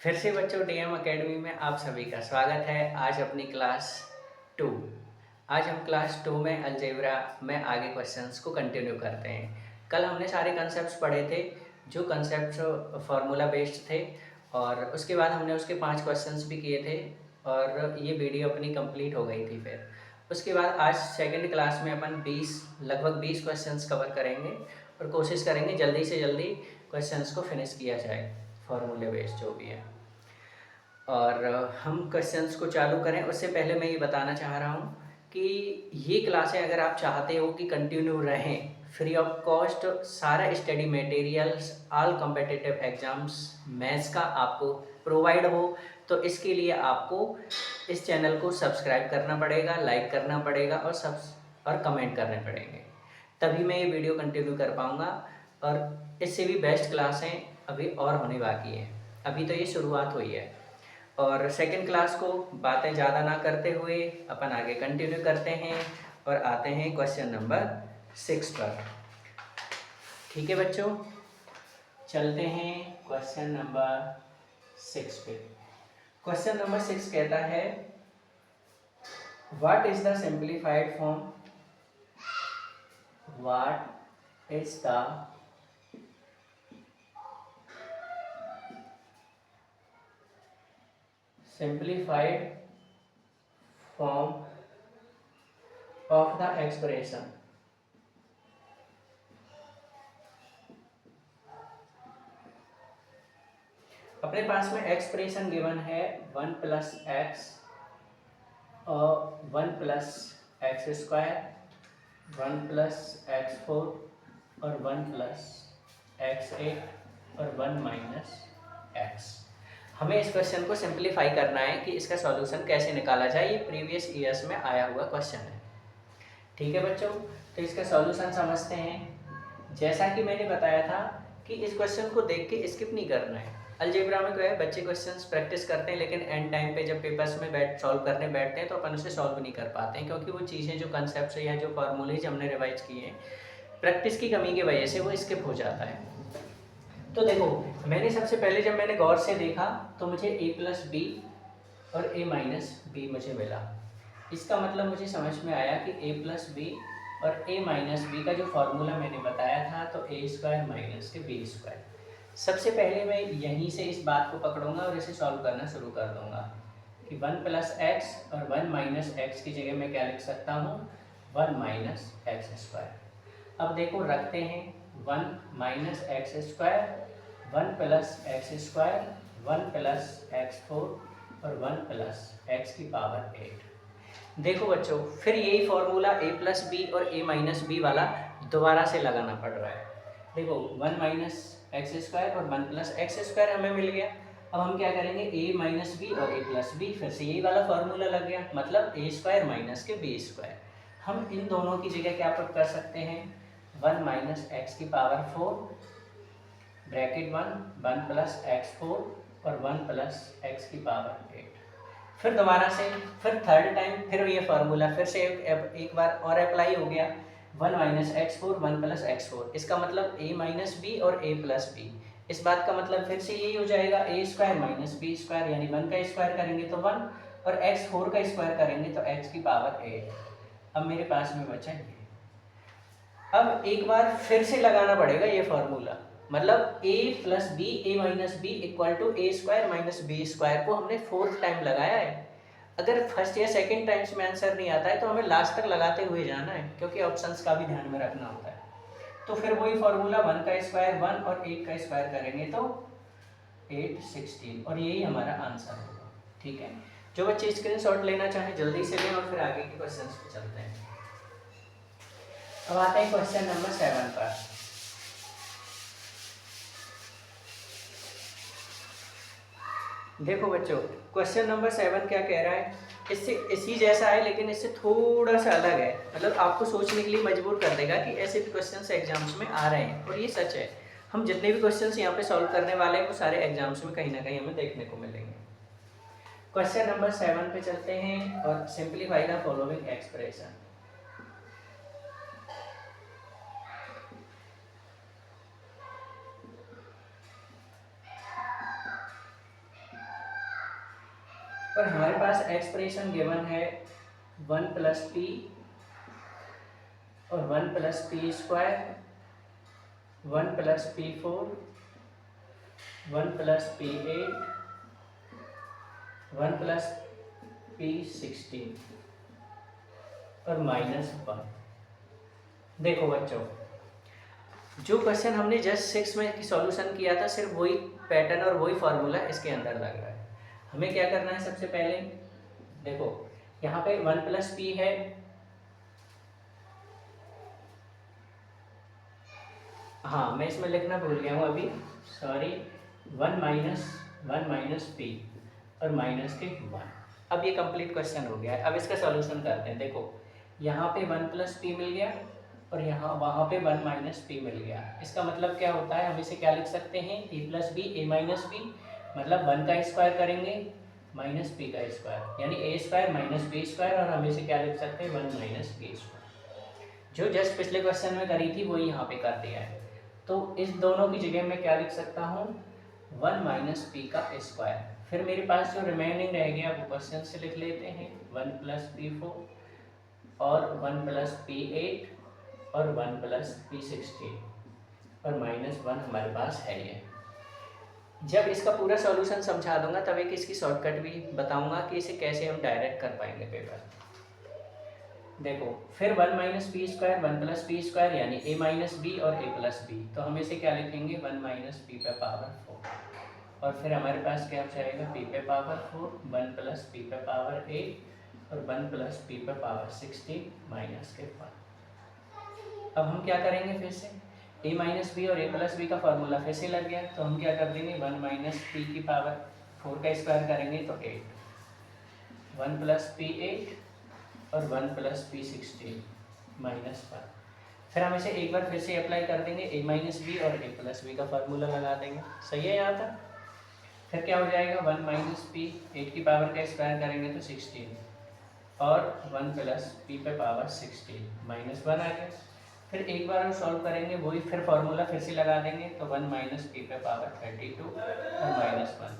फिर से बच्चों डीएम एकेडमी में आप सभी का स्वागत है। आज अपनी क्लास 2 आज हम क्लास 2 में अलजेब्रा में आगे क्वेश्चंस को कंटिन्यू करते हैं। कल हमने सारे कंसेप्ट्स पढ़े थे जो कंसेप्ट्स फार्मूला बेस्ड थे और उसके बाद हमने उसके 5 क्वेश्चंस भी किए थे और ये वीडियो अपनी कंप्लीट हो गई थी। फिर उसके बाद आज सेकंड क्लास में अपन लगभग 20 क्वेश्चंस कवर करेंगे और कोशिश करेंगे जल्दी से जल्दी क्वेश्चंस को फिनिश किया जाए फार्मूले बेस्ड जो भी है। और हम क्वेश्चंस को चालू करें उससे पहले मैं ये बताना चाह रहा हूँ कि ये क्लासें अगर आप चाहते हो कि कंटिन्यू रहें फ्री ऑफ कॉस्ट, सारा study materials all competitive exams maths का आपको प्रोवाइड हो, तो इसके लिए आपको इस चैनल को सब्सक्राइब करना पड़ेगा, लाइक करना पड़ेगा और कमेंट करने पड़ेंगे, तभी मैं ये वीडियो कंटिन्यू कर पाऊँगा। और इससे भी बेस्ट क्लासें अभी और होने बाकी हैं, अभी तो ये शुरुआत हुई है। और सेकंड क्लास को बातें ज़्यादा ना करते हुए अपन आगे कंटिन्यू करते हैं और आते हैं क्वेश्चन नंबर 6 पर। ठीक है बच्चों, चलते हैं क्वेश्चन नंबर 6 पे। क्वेश्चन नंबर 6 कहता है what is the simplified form, what is the simplified form of the expression अपने पास में एक्सप्रेशन गिवन है 1 प्लस एक्स और 1 plus x square, 1 plus x 4 और 1 प्लस एक्स 8 और 1 माइनस एक्स। हमें इस क्वेश्चन को सिंप्लीफाई करना है कि इसका सॉल्यूशन कैसे निकाला जाए। ये प्रीवियस ईयर्स में आया हुआ क्वेश्चन है। ठीक है बच्चों, तो इसका सॉल्यूशन समझते हैं। जैसा कि मैंने बताया था कि इस क्वेश्चन को देख के स्किप नहीं करना है। अलजेब्रा में क्या है, बच्चे क्वेश्चंस प्रैक्टिस करते हैं लेकिन एंड टाइम पे जब पेपर्स में सॉल्व करने बैठते हैं तो अपन उसे सॉल्व नहीं कर पाते हैं, क्योंकि वो चीज़ें जो कंसेप्ट या जो फार्मूलेज हमने रिवाइज किए हैं प्रैक्टिस की कमी की वजह से वो स्किप हो जाता है। तो देखो, मैंने सबसे पहले जब मैंने गौर से देखा तो मुझे a प्लस बी और a माइनस बी मुझे मिला। इसका मतलब मुझे समझ में आया कि a प्लस बी और a माइनस बी का जो फार्मूला मैंने बताया था तो a स्क्वायर माइनस के बी स्क्वायर। सबसे पहले मैं यहीं से इस बात को पकड़ूंगा और इसे सॉल्व करना शुरू कर दूंगा कि 1 प्लस एक्स और 1 माइनस एक्स की जगह मैं क्या लिख सकता हूँ, 1 माइनस एक्स स्क्वायर। अब देखो रखते हैं 1 minus x square, 1 plus x square, 1 plus x 4 और 1 प्लस एक्स की पावर 8। देखो बच्चों, फिर यही फॉर्मूला a प्लस बी और a माइनस बी वाला दोबारा से लगाना पड़ रहा है। देखो 1 माइनस एक्स स्क्वायर और 1 प्लस एक्स स्क्वायर हमें मिल गया। अब हम क्या करेंगे, a माइनस बी और a प्लस बी, फिर से यही वाला फॉर्मूला लग गया, मतलब a स्क्वायर माइनस के बी स्क्वायर। हम इन दोनों की जगह क्या पुट कर सकते हैं, 1 माइनस एक्स की पावर 4 ब्रैकेट 1 प्लस एक्स 4 और 1 प्लस एक्स की पावर 8। फिर दोबारा से फिर थर्ड टाइम फिर ये फार्मूला फिर से एक बार और अप्लाई हो गया, 1 माइनस एक्स 4 1 प्लस एक्स 4। इसका मतलब a माइनस बी और a प्लस बी। इस बात का मतलब फिर से यही हो जाएगा, a square minus B square, यानी 1 का स्क्वायर करेंगे तो 1 और x 4 का स्क्वायर करेंगे तो x की पावर 8। अब मेरे पास में बचा ये। अब एक बार फिर से लगाना पड़ेगा ये फॉर्मूला, मतलब a plus B a minus B equal to A square minus B square को हमने 4th टाइम लगाया है। अगर फर्स्ट या सेकंड टाइम्स में आंसर नहीं आता है तो हमें लास्ट तक लगाते हुए जाना है, क्योंकि ऑप्शंस का भी ध्यान में रखना होता है। तो फिर वही फॉर्मूला 1 का स्क्वायर 1 और 8 का स्क्वायर करेंगे तो 8 16 और यही हमारा आंसर होगा। ठीक है, जो बच्चे स्क्रीनशॉट लेना चाहें जल्दी से लें और फिर आगे के क्वेश्चन पे चलते हैं। अब आते हैं क्वेश्चन नंबर 7 पर। देखो बच्चों, क्वेश्चन नंबर 7 क्या कह रहा है, इससे इसी जैसा है लेकिन इससे थोड़ा सा अलग है, मतलब आपको सोचने के लिए मजबूर कर देगा कि ऐसे भी क्वेश्चंस एग्जाम्स में आ रहे हैं। और ये सच है, हम जितने भी क्वेश्चंस यहाँ पे सॉल्व करने वाले हैं वो सारे एग्जाम्स में कहीं ना कहीं हमें देखने को मिलेंगे। क्वेश्चन नंबर 7 पे चलते हैं और सिंप्लीफाई द फॉलोइंग एक्सप्रेशन। और हमारे पास एक्सप्रेशन गिवन है 1 प्लस पी और 1 plus P square, 1 plus P 4, 1 plus P 8, 1 plus P 16 और -1। देखो बच्चों, जो क्वेश्चन हमने जस्ट 6 में सॉल्यूशन किया था, सिर्फ वही पैटर्न और वही फार्मूला इसके अंदर लग रहा है। हमें क्या करना है, सबसे पहले देखो यहाँ पे 1 प्लस पी है, हाँ मैं इसमें लिखना भूल गया हूँ अभी, सॉरी, 1 माइनस पी और माइनस के 1। अब ये कंप्लीट क्वेश्चन हो गया है। अब इसका सॉल्यूशन करते हैं। देखो यहाँ पे 1 प्लस पी मिल गया और यहाँ वहाँ पे 1 माइनस पी मिल गया। इसका मतलब क्या होता है, हम इसे क्या लिख सकते हैं, ए plus B A minus B, मतलब 1 का स्क्वायर करेंगे माइनस पी का स्क्वायर, यानी ए स्क्वायर माइनस बी स्क्वायर, और हम इसे क्या लिख सकते हैं, 1 माइनस बी स्क्वायर। जो जस्ट पिछले क्वेश्चन में करी थी वही यहाँ पे कर दिया है। तो इस दोनों की जगह मैं क्या लिख सकता हूँ, 1 माइनस पी का स्क्वायर। फिर मेरे पास जो रिमेनिंग रह गया वो क्वेश्चन से लिख लेते हैं, 1 प्लस पी 4 और 1 प्लस पी 8 और 1 प्लस पी 16 और -1 हमारे पास है ये। जब इसका पूरा सॉल्यूशन समझा दूंगा तब एक इसकी शॉर्टकट भी बताऊंगा कि इसे कैसे हम डायरेक्ट कर पाएंगे पेपर। देखो फिर 1 minus P square 1 plus P square यानी ए माइनस बी और ए प्लस बी, तो हम इसे क्या लिखेंगे, 1 माइनस पी पे पावर 4, और फिर हमारे पास क्या जाएगा, पी पे पावर 4, 1 प्लस पी पे पावर 8 और 1 प्लस पी पे पावर 16 माइनस के 1। अब हम क्या करेंगे, फिर से ए माइनस बी और ए प्लस बी का फार्मूला फिर से लग गया, तो हम क्या कर देंगे, 1 माइनस पी की पावर 4 का स्क्वायर करेंगे तो 8, 1 प्लस पी 8 और 1 प्लस पी 16 -1। फिर हम इसे एक बार फिर से अप्लाई कर देंगे, ए माइनस बी और ए प्लस बी का फार्मूला लगा देंगे। सही है यहाँ तक? फिर क्या हो जाएगा, 1 माइनस पी 8 की पावर का स्क्वायर करेंगे तो 16 और 1 प्लस पी पे पावर 16 -1 आ गया। फिर एक बार हम सॉल्व करेंगे, वही फिर फार्मूला फिर से लगा देंगे तो 1 माइनस पी पे पावर 32 और -1।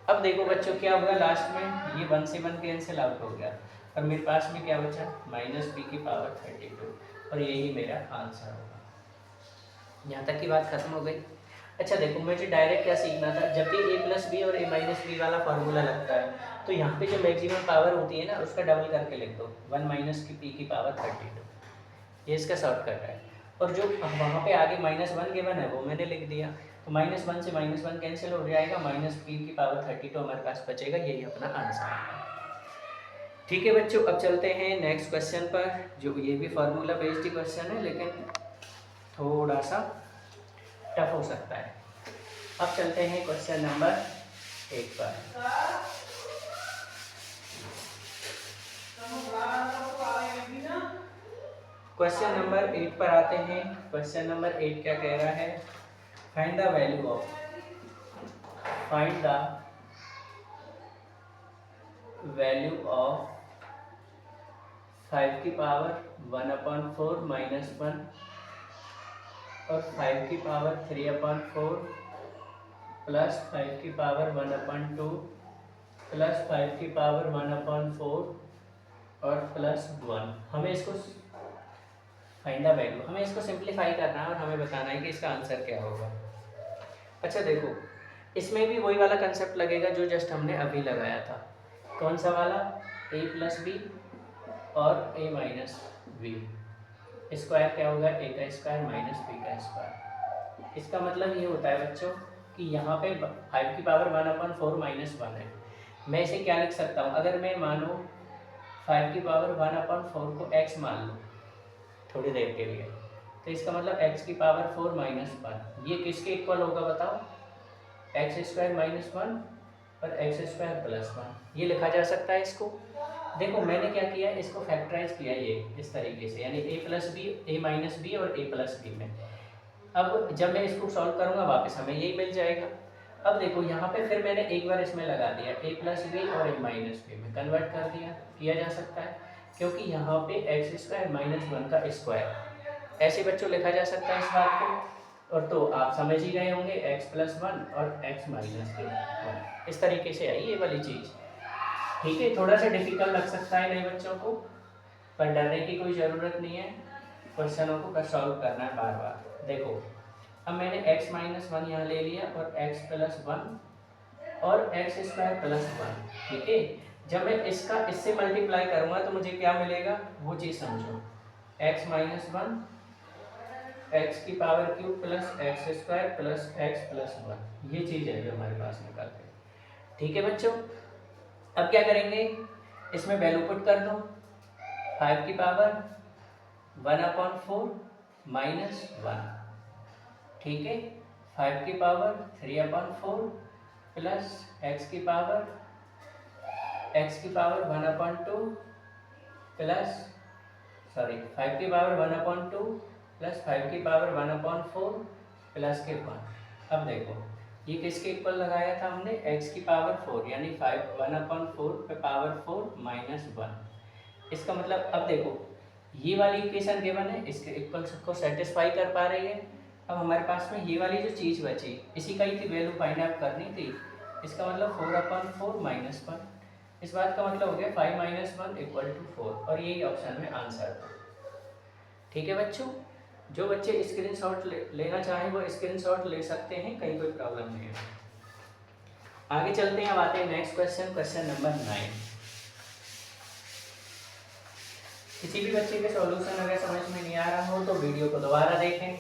अब देखो बच्चों क्या होगा, लास्ट में ये 1 से 1 कैंसिल आउट हो गया और मेरे पास में क्या बचा, माइनस पी की पावर 32, और यही मेरा आंसर होगा। यहाँ तक की बात खत्म हो गई। अच्छा देखो, मुझे डायरेक्ट क्या सीखना था, जब भी ए प्लस बी और ए माइनस बी वाला फार्मूला लगता है तो यहाँ पे जो मैक्सिमम पावर होती है ना उसका डबल करके लिख दो, 1 माइनस की पी की पावर 32, ये इसका शॉर्टकट है। और जो वहाँ पे आगे -1 गिवन है वो मैंने लिख दिया, तो -1 से -1 कैंसिल हो जाएगा, माइनस पी की पावर 32 हमारे पास बचेगा, यही अपना आंसर है। ठीक है बच्चों, अब चलते हैं नेक्स्ट क्वेश्चन पर, जो ये भी फार्मूला बेस्ड क्वेश्चन है लेकिन थोड़ा सा टफ हो सकता है। अब चलते हैं क्वेश्चन नंबर 8 पर। क्वेश्चन नंबर 8 पर आते हैं। क्वेश्चन नंबर 8 क्या कह रहा है, फाइंड द वैल्यू ऑफ 5 की पावर 1/4 -1 और 5 की पावर 3/4 प्लस 5 की पावर 1/2 प्लस 5 की पावर 1/4 और प्लस 1। हमें इसको फाइंड द वैल्यू, हमें इसको सिंप्लीफाई करना है और हमें बताना है कि इसका आंसर क्या होगा। अच्छा देखो, इसमें भी वही वाला कंसेप्ट लगेगा जो जस्ट हमने अभी लगाया था। कौन सा वाला, ए प्लस बी और ए माइनस बी, स्क्वायर क्या होगा, ए का स्क्वायर माइनस बी का स्क्वायर। इसका मतलब ये होता है बच्चों कि यहाँ पे 5 की पावर 1/4 -1 है। मैं इसे क्या लिख सकता हूँ, अगर मैं मानो 5 की पावर 1/4 को x मान लूँ थोड़ी देर के लिए, तो इसका मतलब x की पावर 4 -1, ये किसके इक्वल होगा बताओ, x² -1 और x² +1। ये लिखा जा सकता है इसको। देखो मैंने क्या किया, इसको फैक्टराइज किया ये इस तरीके से, यानी a plus B, A minus B और a प्लस बी में। अब जब मैं इसको सॉल्व करूँगा वापस हमें यही मिल जाएगा। अब देखो यहाँ पे फिर मैंने एक बार इसमें लगा दिया, a प्लस बी और a माइनस बी में कन्वर्ट कर दिया, किया जा सकता है, क्योंकि यहाँ पे x² -1 का स्क्वायर ऐसे बच्चों लिखा जा सकता है इस बात को। और तो आप समझ ही गए होंगे, x + 1 और x - 1 इस तरीके से आई ये वाली चीज़। ठीक है, थोड़ा सा डिफिकल्ट लग सकता है नए बच्चों को, पर डरने की कोई ज़रूरत नहीं है। क्वेश्चनों को सॉल्व करना है बार बार। देखो अब मैंने x माइनस वन यहाँ ले लिया और x प्लस वन और एक्स स्क्वायर प्लस वन। ठीक है, जब मैं इसका इससे मल्टीप्लाई करूँगा तो मुझे क्या मिलेगा वो चीज़ समझो। x माइनस वन एक्स की power cube plus x square plus x plus one, ये चीज़ है जो हमारे पास निकलते हैं। ठीक है बच्चों, अब क्या करेंगे, इसमें वैल्यू पुट कर दो। 5 की पावर 1/4 माइनस वन। ठीक है, 5 की पावर 3/4 प्लस एक्स की पावर 1/2 प्लस 5 की पावर 1/2 प्लस 5 की पावर 1/4 प्लस के 1। अब देखो ये किसके इक्वल लगाया था हमने, x की पावर 4 यानी 1/4 पे पावर 4 माइनस 1। इसका मतलब अब देखो ये वाली इक्वेशन गिवन है, इसके इक्वल को सेटिस्फाई कर पा रही है। अब हमारे पास में ये वाली जो चीज़ बची इसी का ही थी वैल्यू फाइंड आउट करनी थी। इसका मतलब 4/4 माइनस 1। इस बात का मतलब हो गया 5 माइनस 1 इक्वल टू 4, और यही ऑप्शन में आंसर था। ठीक है बच्चों, जो बच्चे स्क्रीनशॉट लेना चाहें वो स्क्रीनशॉट ले सकते हैं, कहीं कोई प्रॉब्लम नहीं है। आगे चलते हैं, अब आते हैं नेक्स्ट क्वेश्चन, क्वेश्चन नंबर 9। किसी भी बच्चे के सॉल्यूशन अगर समझ में नहीं आ रहा हो तो वीडियो को दोबारा देखें।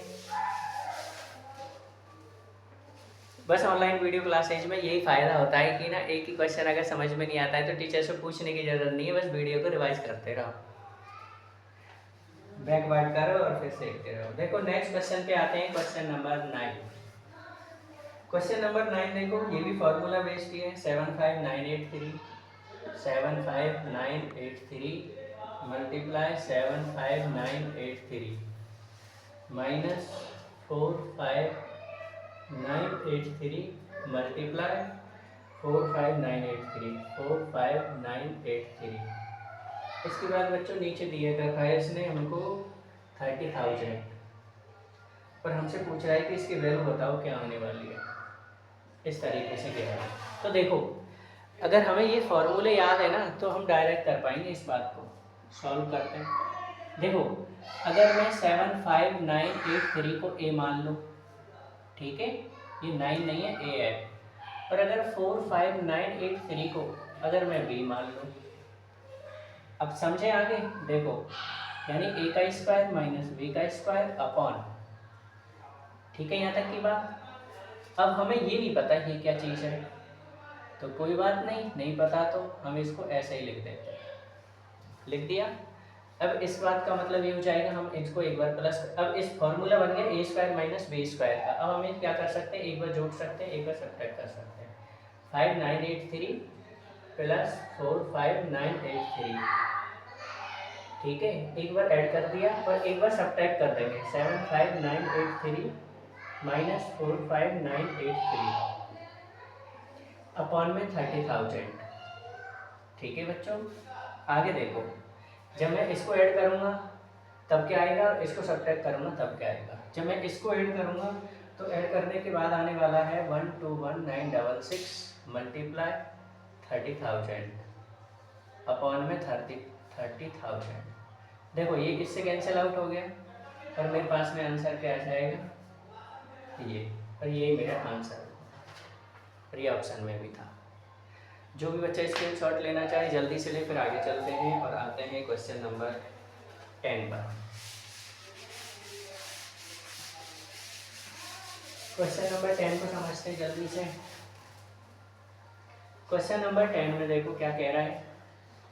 बस ऑनलाइन वीडियो क्लासेज में यही फ़ायदा होता है कि ना एक ही क्वेश्चन अगर समझ में नहीं आता है तो टीचर से पूछने की ज़रूरत नहीं है, बस वीडियो को रिवाइज करते रहो, बैक वर्ड करो और फिर देखते रहो। देखो नेक्स्ट क्वेश्चन पे आते हैं, क्वेश्चन नंबर 9। क्वेश्चन नंबर 9 देखो ये भी फार्मूला बेस्ड ही है। 75983 मल्टीप्लाई 75983 माइनस 45983 मल्टीप्लाई 45983। इसके बाद बच्चों नीचे दिए रखा है इसने हमको 30,000, पर हमसे पूछ रहा है कि इसकी वैल्यू बताओ क्या होने वाली है, इस तरीके से कह रहा है। तो देखो अगर हमें ये फॉर्मूले याद है ना तो हम डायरेक्ट कर पाएंगे, इस बात को सॉल्व करते हैं। देखो अगर मैं 75983 को a मान लूँ, ठीक है, ये 9 नहीं है a है, और अगर 45983 को अगर मैं b मान लूँ, अब समझे आगे। देखो यानी a का स्क्वायर माइनस b का स्क्वायर अपॉन, ठीक है यहाँ तक की बात। अब हमें ये नहीं पता ये क्या चीज़ है, तो कोई बात नहीं पता तो हम इसको ऐसे ही लिख देते हैं, लिख दिया। अब इस बात का मतलब ये हो जाएगा, हम इसको एक बार प्लस, अब इस फॉर्मूला बन गया a square minus b square का। अब हम क्या कर सकते हैं, एक बार जोड़ सकते हैं, एक बार सब्ट्रैक्ट कर सकते हैं। 5983 प्लस 45983, ठीक है, एक बार ऐड कर दिया और एक बार सब्ट्रैक्ट कर देंगे। 75983 माइनस 45983 अपॉन में 30,000। ठीक है बच्चों, आगे देखो जब मैं इसको ऐड करूँगा तब क्या आएगा, इसको सब्ट्रैक्ट करूँगा तब क्या आएगा। जब मैं इसको ऐड करूँगा तो ऐड करने के बाद आने वाला है 121,966 मल्टीप्लाई 30,000 अपॉन में 30,000। देखो ये इससे कैंसिल आउट हो गया और मेरे पास में आंसर क्या आ जाएगा, ये, और ये मेरा आंसर, और ये ऑप्शन में भी था। जो भी बच्चा स्क्रीनशॉट लेना चाहे जल्दी से ले, फिर आगे चलते हैं और आते हैं क्वेश्चन नंबर 10 पर। क्वेश्चन नंबर 10 को समझते हैं जल्दी से। क्वेश्चन नंबर 10 में देखो क्या कह रहा है,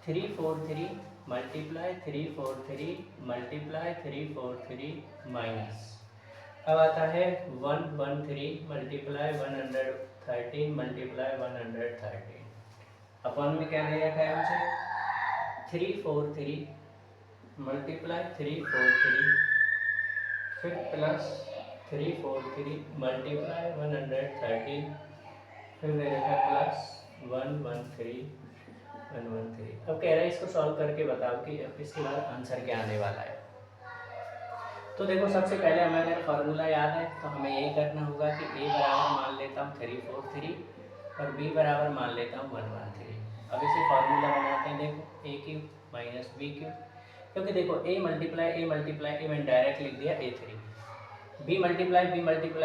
343 मल्टीप्लाई 343 मल्टीप्लाई 343 माइनस, अब आता है 113 मल्टीप्लाई 113 मल्टीप्लाई 113 अपॉन में क्या दे रखा है हमसे 343 मल्टीप्लाई 343 फिर प्लस 343 मल्टीप्लाई 113 फिर दे रखा है प्लस 113। अब कह रहा है इसको सॉल्व करके बताओ कि अब इसके बाद आंसर क्या आने वाला है। तो देखो सबसे पहले हमें अगर फार्मूला याद है तो हमें यही करना होगा कि a बराबर मान लेता हूँ 343 और b बराबर मान लेता हूँ 113। अब इसे फार्मूला बनाते हैं, देखो ए क्यूब माइनस बी क्यूब, क्योंकि देखो ए मल्टीप्लाई ए मैंने डायरेक्ट लिख दिया A3, बी मल्टीप्लाई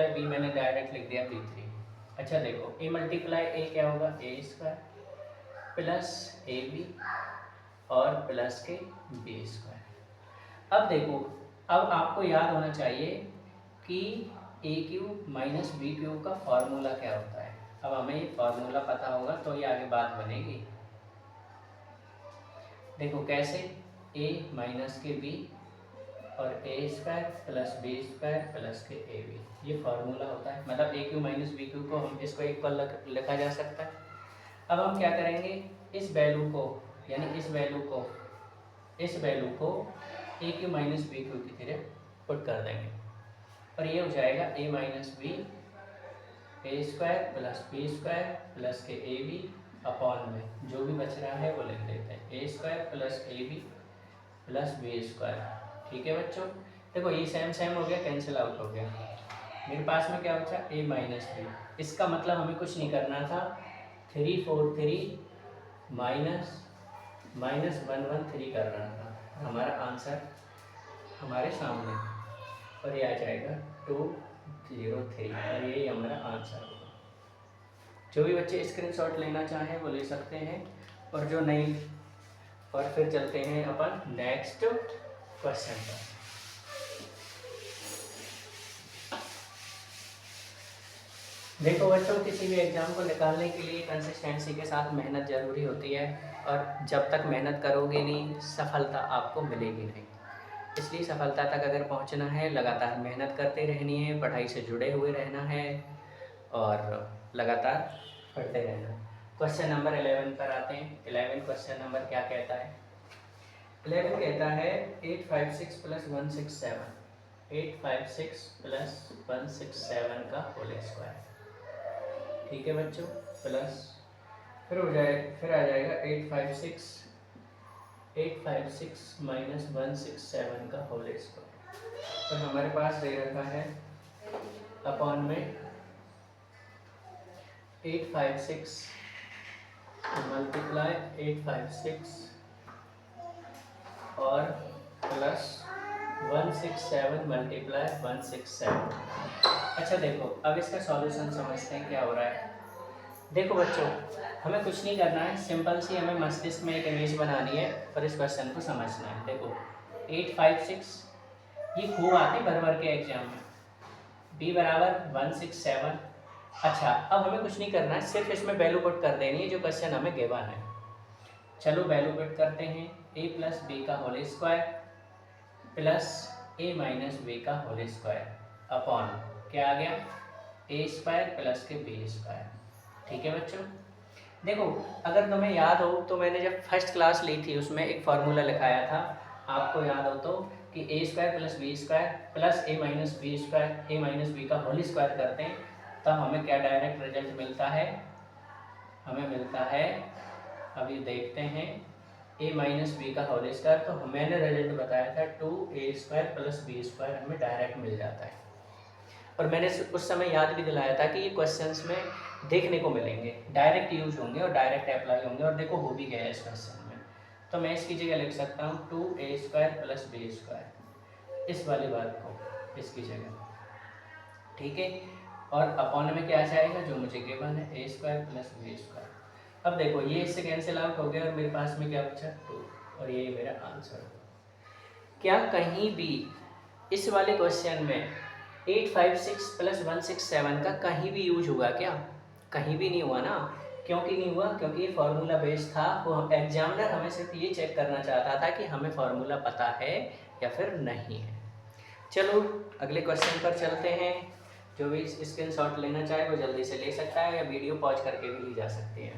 बी मैंने डायरेक्ट लिख दिया B3। अच्छा देखो ए मल्टीप्लाई ए क्या होगा, ए स्क्वायर प्लस ए बी और प्लस के बी स्क्वायर। अब देखो, अब आपको याद होना चाहिए कि ए क्यूब माइनस बी क्यूब का फॉर्मूला क्या होता है। अब हमें ये फॉर्मूला पता होगा तो ये आगे बात बनेगी। देखो कैसे, a माइनस के b और a square plus B square plus k a b, ये फार्मूला होता है। मतलब a cube minus b cube को हम इसको इक्वल लिखा जा सकता है। अब हम क्या करेंगे, इस वैल्यू को यानी इस वैल्यू को a cube minus b cube की तरह पुट कर देंगे और ये हो जाएगा a minus b a square plus B square plus k a b upon में जो भी बच रहा है वो लिख देते हैं, a square plus a b plus B square. ठीक है बच्चों, देखो ये सेम हो गया, कैंसिल आउट हो गया। मेरे पास में क्या बचा, ए माइनस बी। इसका मतलब हमें कुछ नहीं करना था, 3 4 3 माइनस 1 1 3 करना था। हमारा आंसर हमारे सामने और ये आ जाएगा 2 0 3 और ये हमारा आंसर होगा। जो भी बच्चे स्क्रीनशॉट लेना चाहें वो ले सकते हैं और जो नहीं, और फिर चलते हैं अपन नेक्स्ट क्वेश्चन पर। देखो बच्चों, किसी भी एग्ज़ाम को निकालने के लिए कंसिस्टेंसी के साथ मेहनत ज़रूरी होती है और जब तक मेहनत करोगे नहीं सफलता आपको मिलेगी नहीं। इसलिए सफलता तक अगर पहुंचना है लगातार मेहनत करते रहनी है, पढ़ाई से जुड़े हुए रहना है और लगातार पढ़ते रहना। क्वेश्चन नंबर 11 पर आते हैं। 11 क्वेश्चन नंबर क्या कहता है, 11 कहता है 856 प्लस 167, 856 प्लस 167 का होल स्क्वायर। ठीक है बच्चों, प्लस फिर आ जाएगा 856 माइनस 167 का होल स्क्वायर। तो हमारे पास दे रखा है अपॉन में 856 मल्टीप्लाई 856 और प्लस 167 मल्टीप्लाई 167। अच्छा देखो, अब इसका सॉल्यूशन समझते हैं क्या हो रहा है। देखो बच्चों, हमें कुछ नहीं करना है, सिंपल सी हमें मस्तिष्क में एक इमेज बनानी है और इस क्वेश्चन को समझना है। देखो 856 ये खूब आते भर भर के एग्जाम में, b बराबर 167। अच्छा अब हमें कुछ नहीं करना है, सिर्फ इसमें वैल्यू पुट कर देनी है जो क्वेश्चन हमें गिवन है। चलो वैल्यू पुट करते हैं, a प्लस बी का whole square plus a minus B का होल स्क्वायर अपॉन क्या आ गया, a स्क्वायर प्लस के b स्क्वायर। ठीक है बच्चों, देखो अगर तुम्हें याद हो तो मैंने जब फर्स्ट क्लास ली थी उसमें एक फार्मूला लिखाया था, आपको याद हो तो, कि a square plus B square plus a minus B square a minus B का होल स्क्वायर करते हैं तब हमें क्या डायरेक्ट रिजल्ट मिलता है, हमें मिलता है, अभी देखते हैं, a माइनस बी का होल स्क्वायर। तो मैंने रिजल्ट बताया था 2a square plus B square हमें डायरेक्ट मिल जाता है। और मैंने उस समय याद भी दिलाया था कि ये क्वेश्चंस में देखने को मिलेंगे, डायरेक्ट यूज होंगे और डायरेक्ट अप्लाई होंगे और देखो हो भी गया है इस क्वेश्चन में। तो मैं इसकी जगह लिख सकता हूँ 2a square plus B square, इस वाली बात को इसकी जगह। ठीक है, और अपॉन में क्या जाएगा जो मुझे गिवन है, a square plus B square. अब देखो ये इससे कैंसिल आउट हो गया और मेरे पास में क्या बचा 2 और ये मेरा आंसर होगा। क्या कहीं भी इस वाले क्वेश्चन में 856 प्लस 167 का कहीं भी यूज हुआ क्या, कहीं भी नहीं हुआ ना। क्योंकि नहीं हुआ, क्योंकि ये फार्मूला बेस्ड था। वो एग्जामिनर हमें सिर्फ ये चेक करना चाहता था कि हमें फार्मूला पता है या फिर नहीं है। चलो अगले क्वेश्चन पर चलते हैं। जो भी स्क्रीनशॉट लेना चाहे वो जल्दी से ले सकता है या वीडियो पॉज करके भी ली जा सकती है।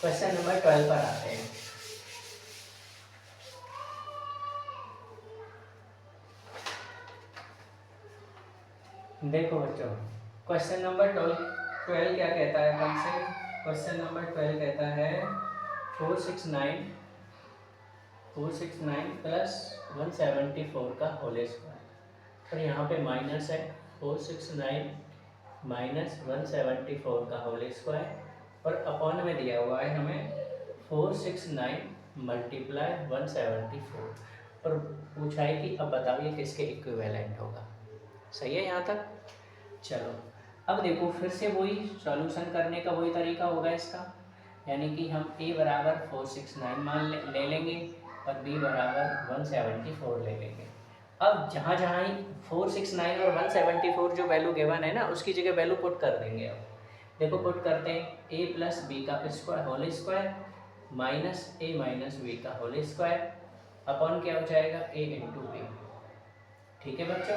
क्वेश्चन नंबर 12 पर आते हैं। देखो बच्चों, क्वेश्चन नंबर 12 क्या कहता है हमसे, क्वेश्चन नंबर 12 कहता है 469 प्लस 174 का होल स्क्वायर। और यहाँ पे माइनस है, 469 माइनस 174 का होल स्क्वायर और अपॉन में दिया हुआ है हमें 469 मल्टीप्लाई 174 और पूछा है कि अब बताओ ये किसके इक्विवेलेंट होगा। सही है यहाँ तक। चलो अब देखो फिर से वही सॉल्यूशन करने का वही तरीका होगा इसका, यानी कि हम a बराबर 469 मान ले लेंगे और b बराबर 174 ले लेंगे। अब जहाँ जहाँ ही 469 और 174 जो वैल्यू गिवन है ना उसकी जगह वैल्यू पुट कर देंगे। अब देखो पुट करते हैं a प्लस बी का square whole square minus a minus B का होल स्क्वायर अपॉन क्या हो जाएगा a इंटू बी। ठीक है बच्चों,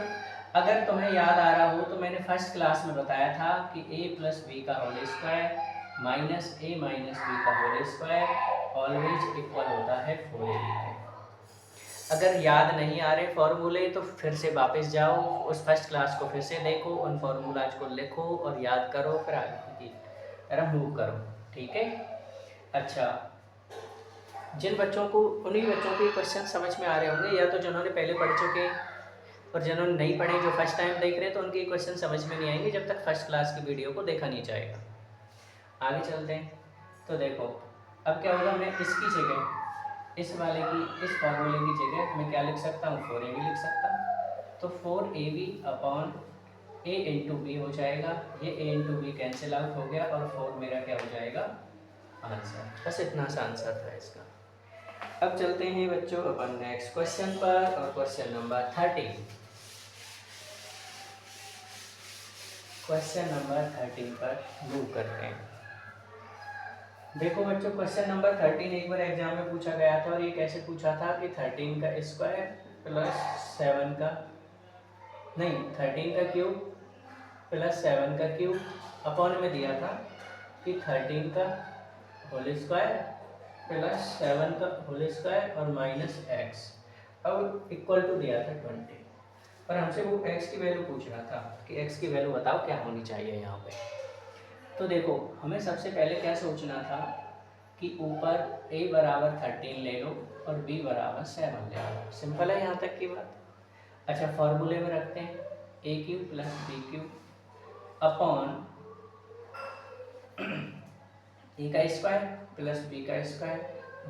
अगर तुम्हें याद आ रहा हो तो मैंने फर्स्ट क्लास में बताया था कि a प्लस बी का whole square minus a minus B का होल स्क्वायर ऑलवेज इक्वल होता है 4ab के। अगर याद नहीं आ रहे फॉर्मूले तो फिर से वापस जाओ, उस फर्स्ट क्लास को फिर से देखो, उन फॉर्मूलाज को लिखो और याद करो, फिर आगे की तरफ मूव करो। ठीक है। अच्छा, जिन बच्चों को उन्हीं बच्चों के क्वेश्चन समझ में आ रहे होंगे, या तो जिन्होंने पहले पढ़ चुके और जिन्होंने नहीं पढ़े जो फर्स्ट टाइम देख रहे हैं तो उनके क्वेश्चन समझ में नहीं आएंगे जब तक फर्स्ट क्लास की वीडियो को देखा नहीं जाएगा। आगे चलते हैं। तो देखो अब क्या होगा, मैं इसकी जगह इस वाले की इस फॉर्मूले की जगह मैं क्या लिख सकता हूँ 4ab लिख सकता हूँ। तो 4ab upon a into B हो जाएगा, ये a into B cancel out हो गया और 4 मेरा क्या हो जाएगा आंसर। बस इतना सा आंसर था इसका। अब चलते हैं बच्चों अपन नेक्स्ट क्वेश्चन पर और क्वेश्चन नंबर 13। क्वेश्चन नंबर 13 पर मूव करते हैं। देखो बच्चों क्वेश्चन नंबर 13 एक बार एग्जाम में पूछा गया था और ये कैसे पूछा था कि 13 का स्क्वायर प्लस 7 का नहीं 13 का क्यूब प्लस 7 का क्यूब अपॉन में दिया था कि 13 का होल स्क्वायर प्लस 7 का होल स्क्वायर और माइनस एक्स, अब इक्वल टू दिया था 20 और हमसे वो x की वैल्यू पूछ रहा था कि x की वैल्यू बताओ क्या होनी चाहिए यहाँ पे। तो देखो हमें सबसे पहले क्या सोचना था कि ऊपर a बराबर 13 ले लो और b बराबर 7 ले लो। सिंपल है यहाँ तक की बात। अच्छा फॉर्मूले में रखते हैं a cube plus B cube upon a का स्क्वायर प्लस b का स्क्वायर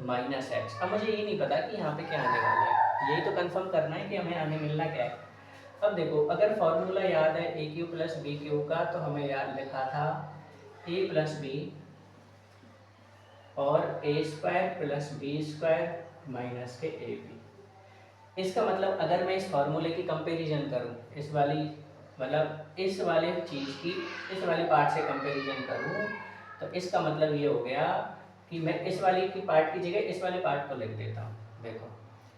माइनस एक्स। अब मुझे ये नहीं पता कि यहाँ पे क्या आने वाला है, यही तो कंफर्म करना है कि हमें आगे मिलना क्या है। अब देखो अगर फॉर्मूला याद है A cube plus B Q का, तो हमें याद लिखा था ए प्लस बी और a square plus B square minus k a B. इसका मतलब अगर मैं इस फॉर्मूले की कंपैरिजन करूं, इस वाली मतलब इस वाले चीज़ की इस वाले पार्ट से कंपैरिजन करूं, तो इसका मतलब ये हो गया कि मैं इस वाली की पार्ट की जगह इस वाले पार्ट को लिख देता हूँ। देखो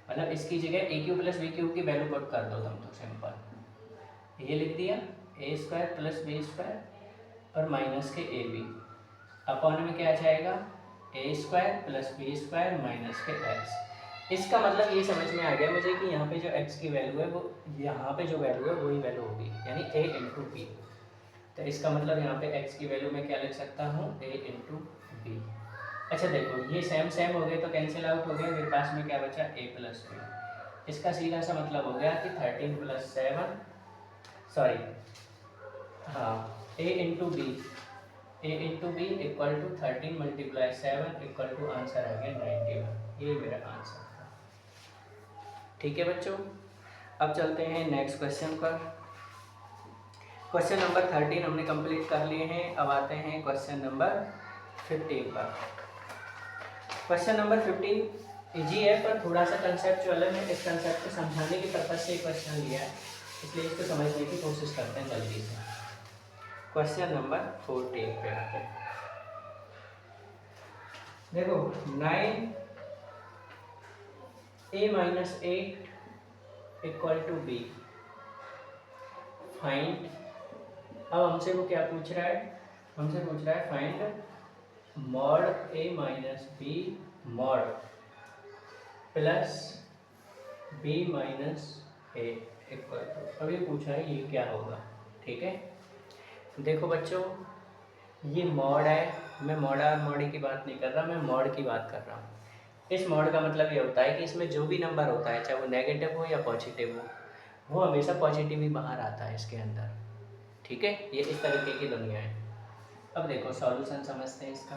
मतलब इसकी जगह a cube plus B cube की वैल्यू पुट कर दो तुम, तो सिंपल ये लिख दिया a square plus B square और minus k a b upon में क्या आ जाएगा a square plus B square minus k x. इसका मतलब ये समझ में आ गया मुझे कि यहाँ पे जो एक्स की वैल्यू है वो यहाँ पे जो वैल्यू है वही वैल्यू होगी, यानी ए इंटू बी। तो इसका मतलब यहाँ पे एक्स की वैल्यू मैं क्या लिख सकता हूँ ए इंटू बी। अच्छा देखो ये सेम सेम हो गए तो कैंसिल आउट हो गया, मेरे पास में क्या बचा ए प्लस बी। इसका सीधा सा मतलब हो गया कि 13 प्लस 7 सॉरी हाँ a into b equal to 13 multiply 7 equal to answer आ गया 91। ये मेरा आंसर था। ठीक है बच्चों, अब चलते हैं नेक्स्ट क्वेश्चन पर। क्वेश्चन नंबर 13 हमने कंप्लीट कर लिए हैं। अब आते हैं क्वेश्चन नंबर 15 पर। क्वेश्चन नंबर 15 इजी है पर थोड़ा सा कंसेप्चुअल है। मैं इस कंसेप्ट को समझाने के पर्पज से क्वेश्चन लिया है, इसलिए इसको समझने की कोशिश करते हैं जल्दी से। क्वेश्चन नंबर 14 पे आते हैं। देखो 9a minus 8 equal to B find. अब हमसे वो क्या पूछ रहा है, हमसे पूछ रहा है find mod a minus B mod plus b minus a equal to. अब ये पूछा है ये क्या होगा। ठीक है देखो बच्चों ये मॉड है, मैं मॉडा और मॉडी की बात नहीं कर रहा, मैं मॉड की बात कर रहा हूँ। इस मॉड का मतलब ये होता है कि इसमें जो भी नंबर होता है चाहे वो नेगेटिव हो या पॉजिटिव हो, वो हमेशा पॉजिटिव ही बाहर आता है इसके अंदर। ठीक है ये इस तरीके की दुनिया है। अब देखो सॉल्यूशन समझते हैं इसका।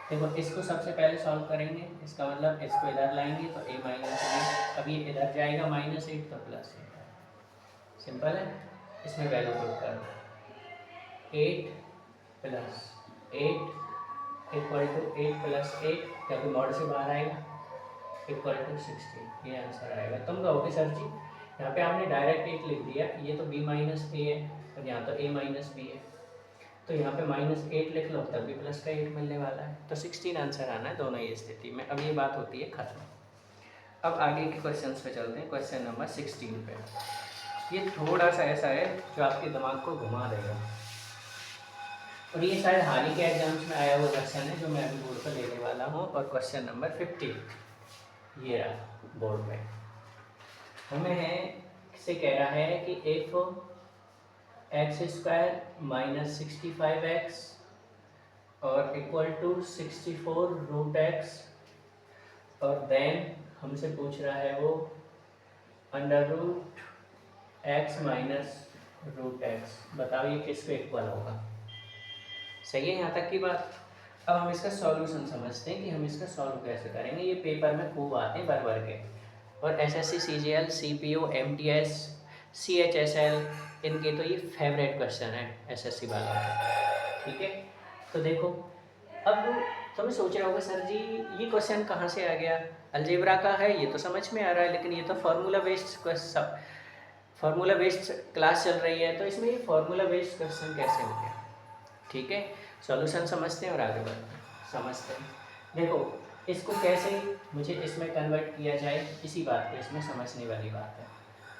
देखो इसको सबसे पहले सॉल्व करेंगे, इसका मतलब इसको इधर लाएंगे तो a माइनस बी, अब ये इधर जाएगा -8 तो +8, सिंपल है। इसमें वैल्यू पुट कर दो, 8 + 8 इक्वल टू 8 + 8, क्योंकि मॉड से बाहर आएगा, इक्वल टू 16, ये आंसर आएगा। तुम कहोगे सर जी यहाँ पे आपने डायरेक्ट 8 लिख दिया, ये तो b माइनस ए है और यहाँ तो a माइनस बी है, तो यहाँ पे -8 लिख लो तब भी प्लस का 8 मिलने वाला है, तो 16 आंसर आना है दोनों ही स्थिति में। अब ये बात होती है खत्म। अब आगे के क्वेश्चंस पे चलते हैं। क्वेश्चन नंबर 16 पे, ये थोड़ा सा ऐसा है जो आपके दिमाग को घुमा देगा, और ये शायद हाल ही के एग्जाम्स में आया हुआ क्वेश्चन है जो मैं अभी बोर्ड पर लेने वाला हूँ। और क्वेश्चन नंबर 15 ये रहा बोर्ड में, हमें है से कह रहा है कि इफ x² - 65x और इक्वल टू 64√x, और देन हमसे पूछ रहा है वो √x - √x, बताओ ये किसके इक्वल होगा। सही है यहाँ तक की बात। अब हम इसका सॉल्यूशन समझते हैं कि हम इसका सॉल्व कैसे करेंगे। ये पेपर में खूब आते हैं भर के, और SSC CGL CPO MTS CHSL इनके तो ये फेवरेट क्वेश्चन है SSC वाला का, ठीक है। तो देखो अब तुम्हें सोच रहा होगा सर जी ये क्वेश्चन कहाँ से आ गया, अलजेब्रा का है ये तो समझ में आ रहा है, लेकिन ये तो फार्मूला बेस्ड क्लास चल रही है, तो इसमें ये फार्मूला बेस्ड क्वेश्चन कैसे हो गया। ठीक है, सॉल्यूशन समझते हैं और आगे बढ़ते हैं। समझते हैं, देखो इसको कैसे मुझे इसमें कन्वर्ट किया जाए, इसी बात को इसमें समझने वाली बात है।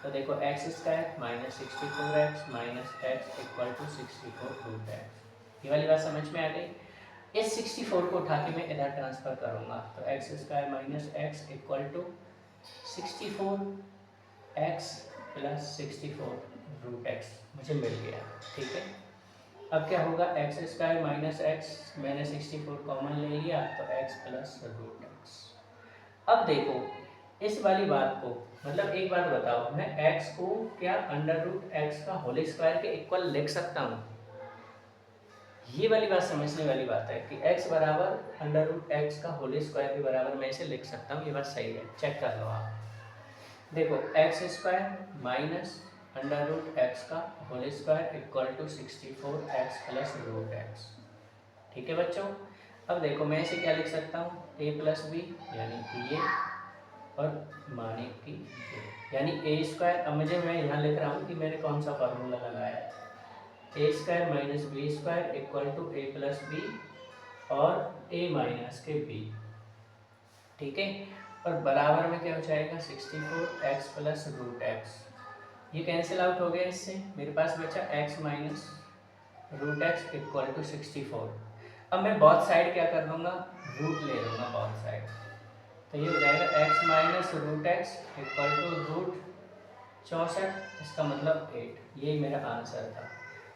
तो देखो x² - 64x - x equal to 64√x, ये वाली बात समझ में आ गई। इस 64 को उठा के मैं इधर ट्रांसफ़र करूँगा, तो x² - x equal to 64x + 64√x मुझे मिल गया, ठीक है। अब क्या होगा, x² - x, मैंने 64 कॉमन ले लिया तो x + √x। अब देखो इस वाली बात को, मतलब एक बात बताओ, मैं x को क्या √x का होल स्क्वायर के इक्वल लिख सकता हूँ। ये वाली बात समझने वाली बात है कि x बराबर √x का होल स्क्वायर के बराबर मैं इसे लिख सकता हूँ, ये बात सही है, चेक कर लो आप। देखो x² - √x का whole square equal to 64x + √x, ठीक है बच्चों। अब देखो मैं इसे क्या लिख सकता हूँ, a + b यानी कि ये, और माने कि ये, यानी a²। अब मैं यहाँ लिख रहा हूँ कि मैंने कौन सा फार्मूला लगाया है, a² - b² equal to a + b और a - के b, ठीक है। और बराबर में क्या हो जाएगा, 64x + √x, ये कैंसिल आउट हो गया इससे, मेरे पास बचा x - √x इक्वल टू 64। अब मैं बोथ साइड क्या कर लूँगा, रूट ले लूँगा बोथ साइड, तो ये हो जाएगा x - √x इक्वल टू √64, इसका मतलब 8। ये मेरा आंसर था।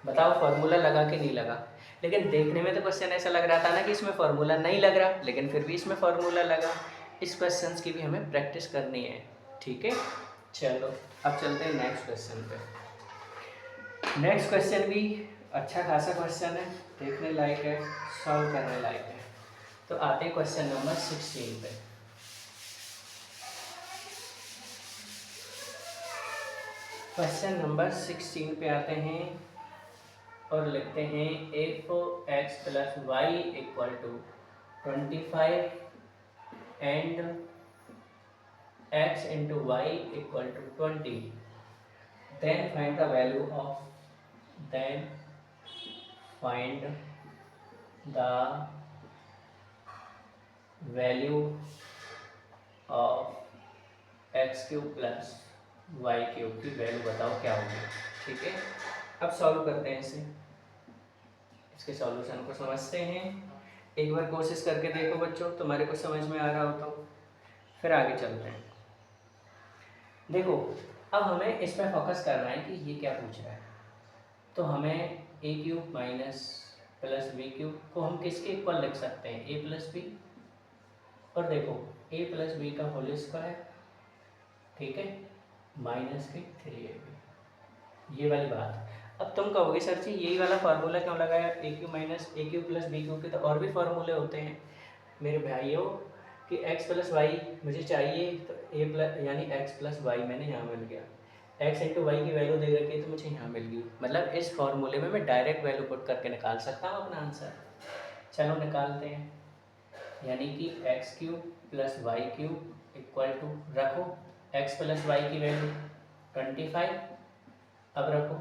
बताओ फार्मूला लगा कि नहीं लगा। लेकिन देखने में तो क्वेश्चन ऐसा लग रहा था ना कि इसमें फार्मूला नहीं लग रहा, लेकिन फिर भी इसमें फार्मूला लगा। इस क्वेश्चन की भी हमें प्रैक्टिस करनी है, ठीक है। चलो अब चलते हैं नेक्स्ट क्वेश्चन पे। नेक्स्ट क्वेश्चन भी अच्छा खासा क्वेश्चन है, देखने लायक है, सॉल्व करने लायक है। तो आते हैं क्वेश्चन नंबर 16 पे। क्वेश्चन नंबर 16 पे आते हैं और लिखते हैं if x + y equal to 25 and x into y equal to 20, then find the value of x³ + y³ की वैल्यू बताओ क्या होगी, ठीक है। अब सॉल्व करते हैं इसे, इसके सॉल्यूशन को समझते हैं। एक बार कोशिश करके देखो बच्चों, तुम्हारे को समझ में आ रहा हो तो फिर आगे चलते हैं। देखो अब हमें इस पर फोकस करना है कि ये क्या पूछ रहा है। तो हमें a³ - b³ को हम किसके इक्वल लिख सकते हैं, a + b, और देखो a + b का होल स्क्वायर, ठीक है, -3ab, ये वाली बात। अब तुम कहोगे सर जी यही वाला फार्मूला क्यों लगाया, ए क्यू माइनस ए क्यू प्लस बी क्यू के तो और भी फार्मूले होते हैं मेरे भाइयों कि x प्लस वाई मुझे चाहिए तो ए प्लस यानी x प्लस वाई मैंने यहाँ मिल गया, x इंटू वाई की वैल्यू दे रखी है तो मुझे यहाँ मिल गई, मतलब इस फार्मूले में मैं डायरेक्ट वैल्यू पुट करके निकाल सकता हूँ अपना आंसर। चलो निकालते हैं, यानी कि X cube plus Y cube equal to रखो x प्लस वाई की वैल्यू 25, अब रखो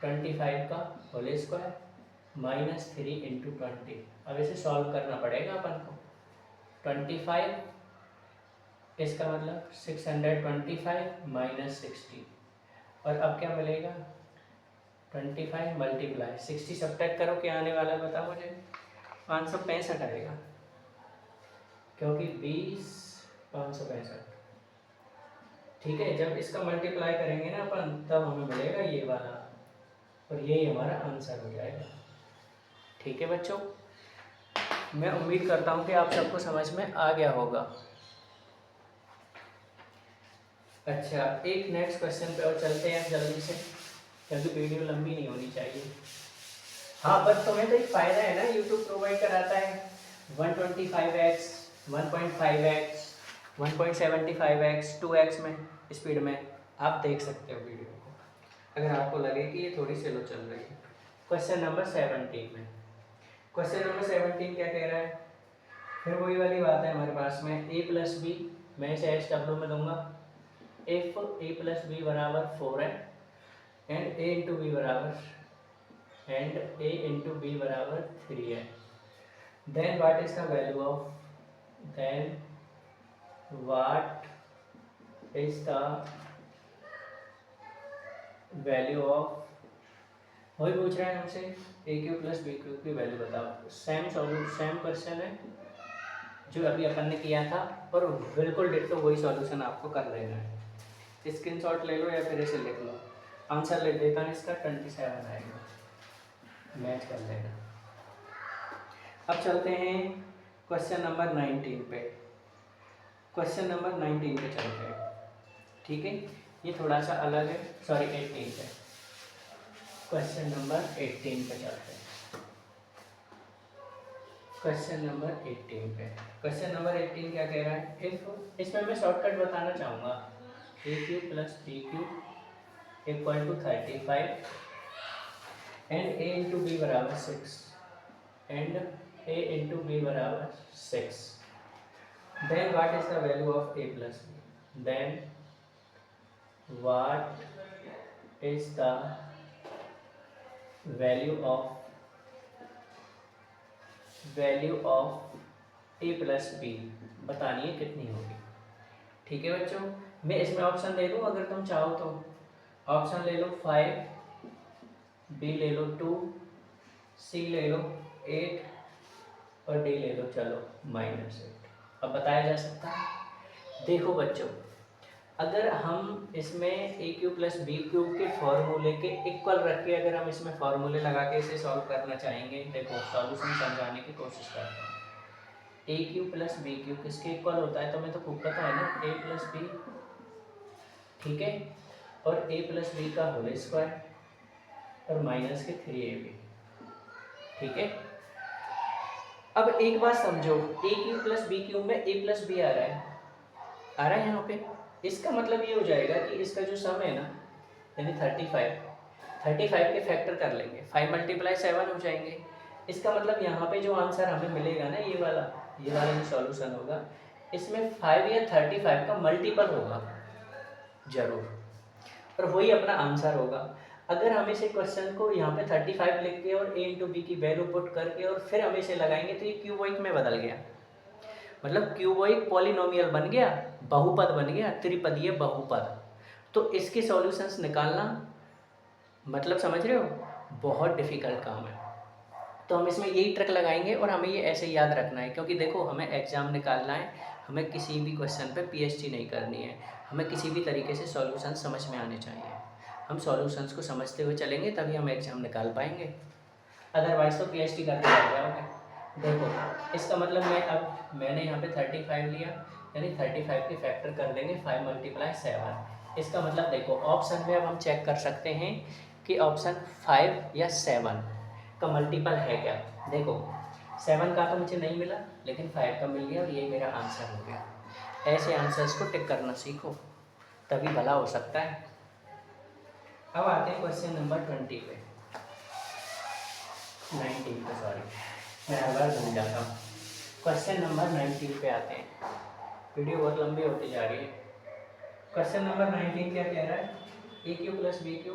25 का होल स्क्वायर माइनस 3 इंटू 20। अब इसे सॉल्व करना पड़ेगा अपन को। 25 इसका मतलब 625 माइनस 60, और अब क्या मिलेगा 25 मल्टीप्लाई 60 सब्ट्रैक्ट करो, क्या आने वाला है बताओ मुझे, 565 आएगा, क्योंकि 20 565। ठीक है, जब इसका मल्टीप्लाई करेंगे ना अपन तब हमें मिलेगा ये वाला, और यही हमारा आंसर हो जाएगा। ठीक है बच्चों, मैं उम्मीद करता हूँ कि आप सबको समझ में आ गया होगा। अच्छा, एक नेक्स्ट क्वेश्चन पे और चलते हैं जल्दी से, क्योंकि वीडियो लंबी नहीं होनी चाहिए। हाँ, बट तुम्हें तो एक फ़ायदा है ना, यूट्यूब प्रोवाइड कराता है 125x 1.5x 1.75x 2x में स्पीड में आप देख सकते हो वीडियो को, अगर आपको लगे कि ये थोड़ी स्लो चल रही है। क्वेश्चन नंबर 17 में, क्वेश्चन नंबर 17 क्या कह रहा है, फिर वही वाली बात है हमारे पास में a प्लस बी, मैं इसे एच डब्ल्यू में दूंगा, इफ a प्लस बी बराबर 4 है एंड a इंटू बी बराबर 3 है, then what is the value of, then what is the value of, वही पूछ रहा है हमसे A cube plus B cube की वैल्यू बताओ। सेम क्वेश्चन है जो अभी अपन ने किया था, और बिल्कुल डिट्टो वही सॉल्यूशन आपको कर लेना है। स्क्रीनशॉट ले लो या फिर इसे लिख लो, आंसर लिख देता है इसका 27 आएगा, मैच कर लेना। अब चलते हैं क्वेश्चन नंबर 19 पे, क्वेश्चन नंबर 19 पे चलते हैं। ठीक है, ये थोड़ा सा अलग है, सॉरी 18 पे, क्वेश्चन नंबर 18 पे चलते हैं। क्वेश्चन नंबर 18 पे, क्वेश्चन नंबर 18 क्या कह रहा है, इफ, इसमें मैं शॉर्टकट बताना चाहूँगा, a cube plus B cube equal to 35 and A into B बराबर 6 एंड ए इंटू बी बराबर 6, then what is the value of a plus b, then what is the value of a plus b बतानी है कितनी होगी। ठीक है बच्चों, मैं इसमें ऑप्शन दे दूं अगर तुम चाहो तो, ऑप्शन ले लो 5, बी ले लो 2, सी ले लो 8 और डी ले लो चलो -8। अब बताया जा सकता है। देखो बच्चों, अगर हम इसमें ए क्यू प्लस बी क्यू के फॉर्मूले के इक्वल रख के अगर हम इसमें फॉर्मूले लगा के इसे सॉल्व करना चाहेंगे, देखो सॉल्यूशन समझाने की कोशिश करते हैं। ए क्यू प्लस बी क्यू किसके इक्वल होता है, तुम्हें तो खूब पता है ना, ए प्लस बी, ठीक है, और ए प्लस बी का होल स्क्वायर और माइनस के 3ab, ठीक है। अब एक बात समझो, ए क्यू प्लस बी क्यू में ए प्लस बी आ रहा है यहाँ पे, इसका मतलब ये हो जाएगा कि इसका जो सम है ना, यानी 35 के फैक्टर कर लेंगे, 5 × 7 हो जाएंगे। इसका मतलब यहाँ पे जो आंसर हमें मिलेगा ना, ये वाला जो सॉल्यूशन होगा, इसमें 5 या 35 का मल्टीपल होगा जरूर, और वही अपना आंसर होगा। अगर हम इसे क्वेश्चन को यहाँ पे 35 लिख के और a इंटू बी की वैल्यू पुट करके और फिर हम इसे लगाएंगे तो ये क्यूबॉइक में बदल गया, मतलब क्यूबॉइक पॉलिनोमियल बन गया, बहुपद बन गया, त्रिपदीय बहुपद। तो इसके सॉल्यूशंस निकालना, मतलब समझ रहे हो, बहुत डिफिकल्ट काम है। तो हम इसमें यही ट्रिक लगाएंगे और हमें ये ऐसे याद रखना है, क्योंकि देखो हमें एग्ज़ाम निकालना है, हमें किसी भी क्वेश्चन पे पीएचडी नहीं करनी है, हमें किसी भी तरीके से सॉल्यूशन समझ में आने चाहिए। हम सॉल्यूशंस को समझते हुए चलेंगे तभी हम एग्ज़ाम निकाल पाएंगे, अदरवाइज़ तो पीएचडी करके रह जाओगे। देखो इसका मतलब मैंने यहाँ पे 35 लिया, यानी 35 के फैक्टर कर लेंगे 5 × 7। इसका मतलब देखो ऑप्शन में अब हम चेक कर सकते हैं कि ऑप्शन 5 या 7 का मल्टीपल है क्या। देखो 7 का तो मुझे नहीं मिला, लेकिन 5 का मिल गया और ये मेरा आंसर हो गया। ऐसे आंसर्स को टिक करना सीखो, तभी भला हो सकता है। अब आते हैं क्वेश्चन नंबर 19 पे, सॉरी मैं हर बार भूल जाता हूँ। क्वेश्चन नंबर 19 पे आते हैं, वीडियो बहुत लंबी होती जा रही है। क्वेश्चन नंबर 19 क्या कह रहा है, A cube plus B cube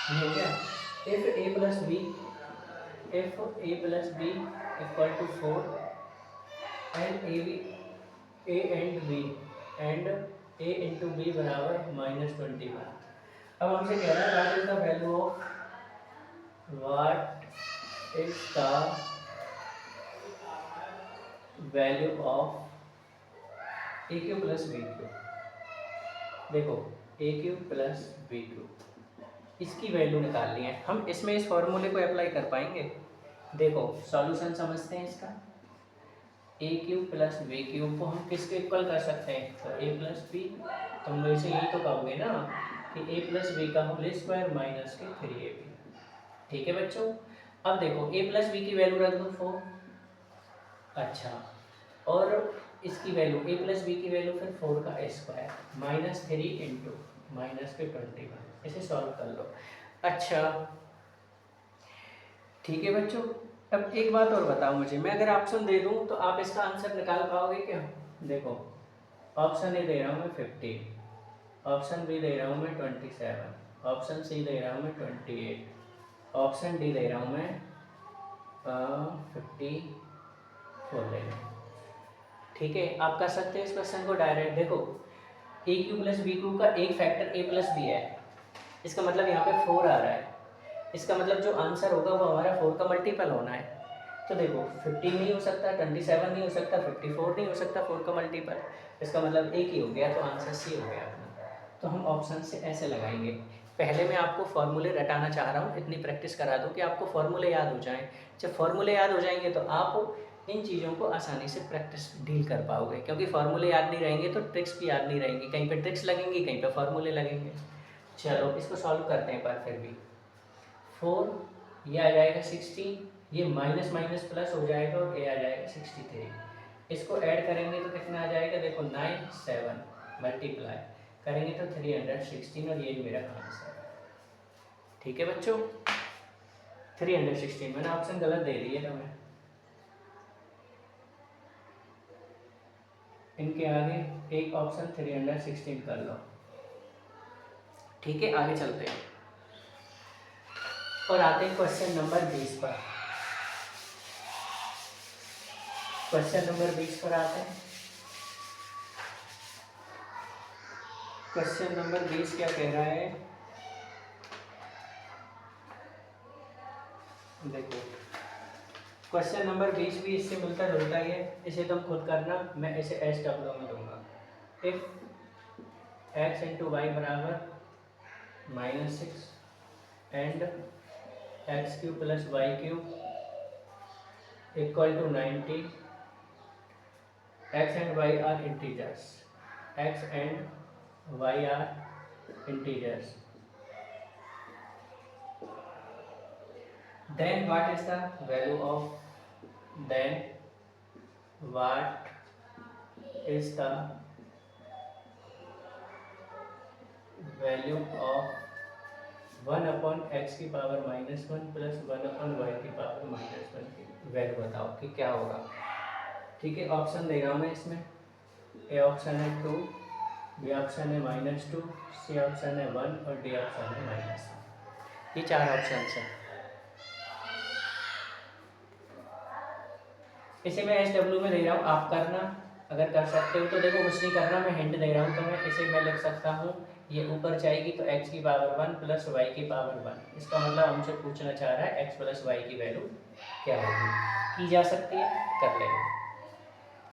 हो गया। If A plus B equal to 4 and A and B and A into B बराबर -21। अब हमसे कह रहा है what is the value of A cube plus B cube. देखो A cube plus B cube इसकी वैल्यू निकालनी है। हम इसमें इस फॉर्मूले को अप्लाई कर पाएंगे। देखो सॉल्यूशन समझते हैं इसका। ए क्यूब प्लस बी क्यूब को हम किसके इक्वल कर सकते हैं, तो ए प्लस बी। तुम लोग इसे यही तो कहोगे ना कि ए प्लस बी का होल स्क्वायर माइनस के 3ab। ठीक है बच्चों। अब देखो ए प्लस बी की वैल्यू रख दो 4। अच्छा, और इसकी वैल्यू ए प्लस बी की वैल्यू फिर 4 का स्क्वायर -3 इंटू -21। इसे सॉल्व कर लो। अच्छा ठीक है बच्चों। अब एक बात और बताओ मुझे, मैं अगर ऑप्शन दे दूं तो आप इसका आंसर निकाल पाओगे क्या। देखो ऑप्शन ए दे रहा हूँ मैं 15, ऑप्शन बी दे रहा हूँ मैं 27, ऑप्शन सी दे रहा हूँ मैं 28, ऑप्शन डी दे रहा हूँ मैं 54 ले रहा हूँ। ठीक है, आप कर सकते हैं इस क्वेश्चन को डायरेक्ट। देखो A cube plus B Q का एक फैक्टर ए प्लस बी है, इसका मतलब यहाँ पे 4 आ रहा है। इसका मतलब जो आंसर होगा वो हमारा 4 का मल्टीपल होना है। तो देखो 15 नहीं हो सकता, 27 नहीं हो सकता, 54 नहीं हो सकता 4 का मल्टीपल। इसका मतलब एक ही हो गया, तो आंसर सी हो गया अपना। तो हम ऑप्शन से ऐसे लगाएंगे। पहले मैं आपको फॉर्मूले रटाना चाह रहा हूँ, इतनी प्रैक्टिस करा दूँ कि आपको फॉर्मूले याद हो जाएँ। जब फॉर्मूले याद हो जाएंगे तो आप इन चीज़ों को आसानी से प्रैक्टिस डील कर पाओगे, क्योंकि फॉर्मूले याद नहीं रहेंगे तो ट्रिक्स भी याद नहीं रहेंगी। कहीं पे ट्रिक्स लगेंगी, कहीं पे फॉर्मूले लगेंगे। चलो इसको सॉल्व करते हैं। पर फिर भी 4 ये आ जाएगा 16, ये माइनस माइनस प्लस हो जाएगा और ये आ जाएगा 63। इसको ऐड करेंगे तो कितना आ जाएगा, देखो 9 7 मल्टीप्लाई करेंगे तो 316 और ये मेरा आंसर है। ठीक है बच्चों, 316। मैंने ऑप्शन गलत दे दिए ना, मैं इनके आगे एक ऑप्शन 316 कर लो। ठीक है, आगे चलते हैं और आते हैं क्वेश्चन नंबर 20 पर। क्वेश्चन नंबर 20 पर आते हैं। क्वेश्चन नंबर 20 क्या कह रहा है, देखो क्वेश्चन नंबर 20 भी इससे मिलता जुलता ही है। इसे तुम खुद करना, मैं इसे SW में दूंगा। इफ x इंटू वाई बराबर -6 and X cube plus Y cube equal to 90, x and y are integers, x and y are integers, then what is the value of one upon x की power -1 plus 1 upon Y की power -1 की वैल्यू बताओ कि क्या होगा। ठीक है, ऑप्शन दे रहा हूँ मैं इसमें। ए ऑप्शन है 2, बी ऑप्शन है -2, सी ऑप्शन है 1 और डी ऑप्शन है -1। ये 4 ऑप्शन हैं। इसे मैं SW में दे रहा हूँ, आप करना अगर कर सकते हो तो। देखो कुछ नहीं करना, मैं हिंट दे रहा हूँ। तो मैं लिख सकता हूँ, ये ऊपर जाएगी तो x की पावर 1 प्लस वाई की पावर 1। इसका मतलब हमसे पूछना चाह रहा है x प्लस वाई की वैल्यू क्या होगी। की जा सकती है, कर लेंगे।